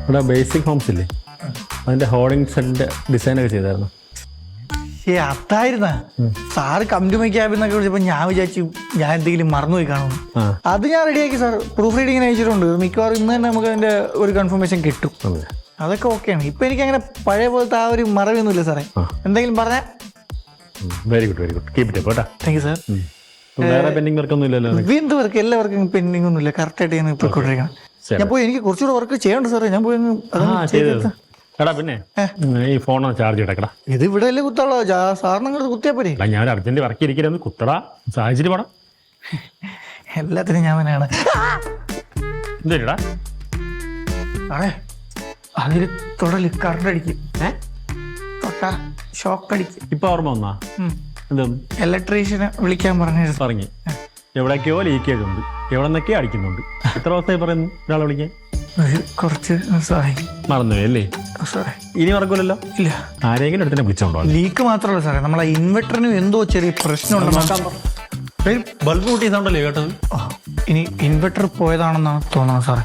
ഇവിടെ basic Holmes ഇല്ലേ, അതിന്റെ ഹോർഡിംഗ് സെറ്റ് ഡിസൈനൊക്കെ ചെയ്തായിരുന്നു. അതായിരുന്ന സാറ് കമ്പ്യൂട്ടർ ക്യാബിൽ നിന്നൊക്കെ വിളിച്ചപ്പോൾ ഞാൻ വിചാരിച്ചു ഞാൻ എന്തെങ്കിലും മറന്നുപോയി കാണുന്നു. അത് ഞാൻ റെഡിയാക്കി സാർ, പ്രൂഫ് റീഡിങ്ങിന് അയച്ചിട്ടുണ്ട്. മിക്കവാറും ഇന്ന് തന്നെ നമുക്ക് അതിന്റെ ഒരു കൺഫർമേഷൻ കിട്ടും. അതൊക്കെ ഓക്കെയാണ്. ഇപ്പൊ എനിക്ക് അങ്ങനെ പഴയ പോലത്തെ ആ ഒരു മറവിയൊന്നുമില്ല സാറേ. എന്തെങ്കിലും പറഞ്ഞാൽ very good very good, keep it up കേട്ടോ. Thank you sir. വേറെ പെൻഡിങ് വർക്ക് ഒന്നും ഇല്ലല്ലോ? വീണ്ടും വർക്ക് എല്ലാവർക്കും പെൻഡിങ് ഒന്നുമില്ല, കറക്റ്റായിട്ട് ഞാൻ പോയിക്കൊണ്ടിരിക്കണം. ഞാൻ പോയി എനിക്ക് കുറച്ചുകൂടെ വർക്ക് ചെയ്യണ്ട സാറേ. ഞാൻ പോയി എടാ പിന്നെ ഈ ഫോൺ ചാർജ് ഇടക്കടാ. ഇത് ഇവിടെ അല്ലേ കുത്താളോ, സാറിനങ്ങോട്ട് കുത്തിയാ പോരെ. ഞാൻ അർജന്റ് വർക്ക് ഇരിക്കരുന്ന് കുത്തടാ, സാഹചര്യം പടാ. എല്ലാത്തിനും ഞാൻ തന്നെയാണ്. എന്തേടാ അതെ അതില് തൊടല് കറണ്ട് അടിക്കും, തൊട്ടാ ഷോക്ക് അടിക്കും. ഇപ്പൊ ഓർമ്മ വന്നാ? എന്തോന്ന്? ഇലക്ട്രീഷ്യനെ വിളിക്കാൻ പറഞ്ഞു. എവിടേക്കോ ലീക്കേജ് ഉണ്ട്, എവിടെ നിന്നൊക്കെ അടിക്കുന്നുണ്ട്. എത്ര ദിവസമായി പറയുന്നു ഒരാളെ വിളിക്കാൻ? കുറച്ച് സാറേ മറന്നുപോയി അല്ലേ? സാറേ ഇനി മറക്കൂലല്ലോ? ഇല്ല. ആരെങ്കിലും അടുത്തന്നെ വിളിച്ചോണ്ടോ? ലീക്ക് മാത്രമല്ല സാറേ, നമ്മളെ ഇൻവെർട്ടറിനും എന്തോ ചെറിയ പ്രശ്നമുണ്ട്. ബൾബ് കൂട്ടിയതുകൊണ്ടല്ലേ കേട്ടത്? ഇനി ഇൻവെർട്ടർ പോയതാണെന്നാണ് തോന്നുന്നത് സാറേ.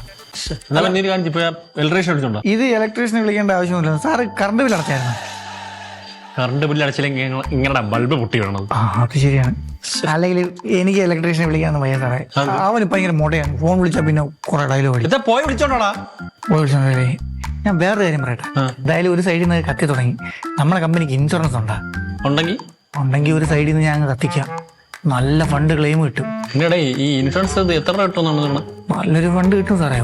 ഇത് ഇലക്ട്രീഷ്യനെ വിളിക്കേണ്ട ആവശ്യമൊന്നുമില്ല സാറ്. കറണ്ട് ബില്ല് അടച്ചായിരുന്നു. കറണ്ട് ബില്ല് അടച്ചില്ലെങ്കിൽ ഇങ്ങനെ ബൾബ് പൊട്ടി വീണത്? അത് ശരിയാണ്. അല്ലെങ്കിൽ എനിക്ക് ഇലക്ട്രീഷ്യനെ വിളിക്കാന്ന് വയ്യ സാറേ. അവന് ഭയങ്കര മോടയാണ്. ഫോൺ വിളിച്ചാൽ പിന്നെ കുറെ ഡയലോഗ് പോയി വിളിച്ചോണ്ടോടാ. ഞാൻ വേറൊരു കാര്യം പറയട്ടെ. എന്തായാലും ഒരു സൈഡിൽ നിന്ന് കത്തി തുടങ്ങി. നമ്മുടെ കമ്പനിക്ക് ഇൻഷുറൻസ് ഉണ്ടെങ്കിൽ ഒരു സൈഡിൽ നിന്ന് ഞാൻ കത്തിക്കാം. നല്ല ഫണ്ട് ക്ലെയിം കിട്ടും. ഈ ഇൻഷുറൻസ് എത്ര കിട്ടും? നല്ലൊരു ഫണ്ട് കിട്ടും സാറേ.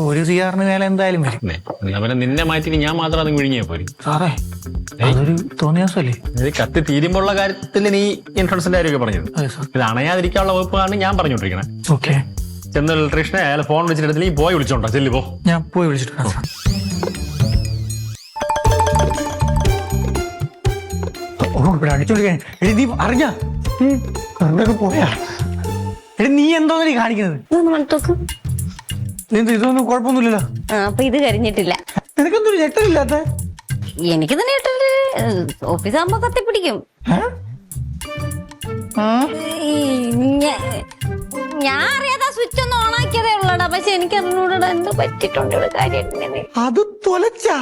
ഒരു സിആറിന് മേലെ എന്തായാലും വരും. നിന്നെ മാറ്റി ഞാൻ മാത്രം അത് വിഴുങ്ങിയാ പോലും സാറേ. അതൊരു തോന്നിയാസല്ലേ. കത്തി തീരുമ്പോഴുള്ള കാര്യത്തിൽ നീ ഇൻഷുറൻസിന്റെ കാര്യമൊക്കെ പറഞ്ഞത്. ഇത് അണയാതിരിക്കാനുള്ള വകുപ്പാണ് ഞാൻ പറഞ്ഞോണ്ടിരിക്കണേ. ഓക്കെ. ചെന്ന ഇലക്ട്രീഷനെ അയാൾ ഫോൺ വിളിച്ചിട്ട് നീ പോയി വിളിച്ചോണ്ടോ? ചെല്ലു പോ. ഞാൻ പോയി വിളിച്ചിട്ട് ഇവിടെ അടിച്ചോണ്ടിരിക്കാൻ. നീ അറിഞ്ഞ പോയാ? നീ എന്തോ നീ കാണിക്കുന്നത്? ഇതൊന്നും കുഴപ്പമൊന്നുമില്ലല്ലോ. അപ്പൊ ഇത് കഴിഞ്ഞിട്ടില്ല. നിനക്കെന്തൊരു ഞെട്ടലില്ലാത്ത? എനിക്ക് തന്നെ ഞെട്ടല്. ഓഫീസാകുമ്പോ കത്തിപ്പിടിക്കും. ഞാൻ അറിയാതെ സ്വിച്ച് ഒന്ന് ഓണാക്കിയതേ ഉള്ളടാ. പക്ഷെ എനിക്ക് അതിനോട് എന്തോ പറ്റിട്ടുണ്ട് കാര്യം. അത് തൊലച്ചാ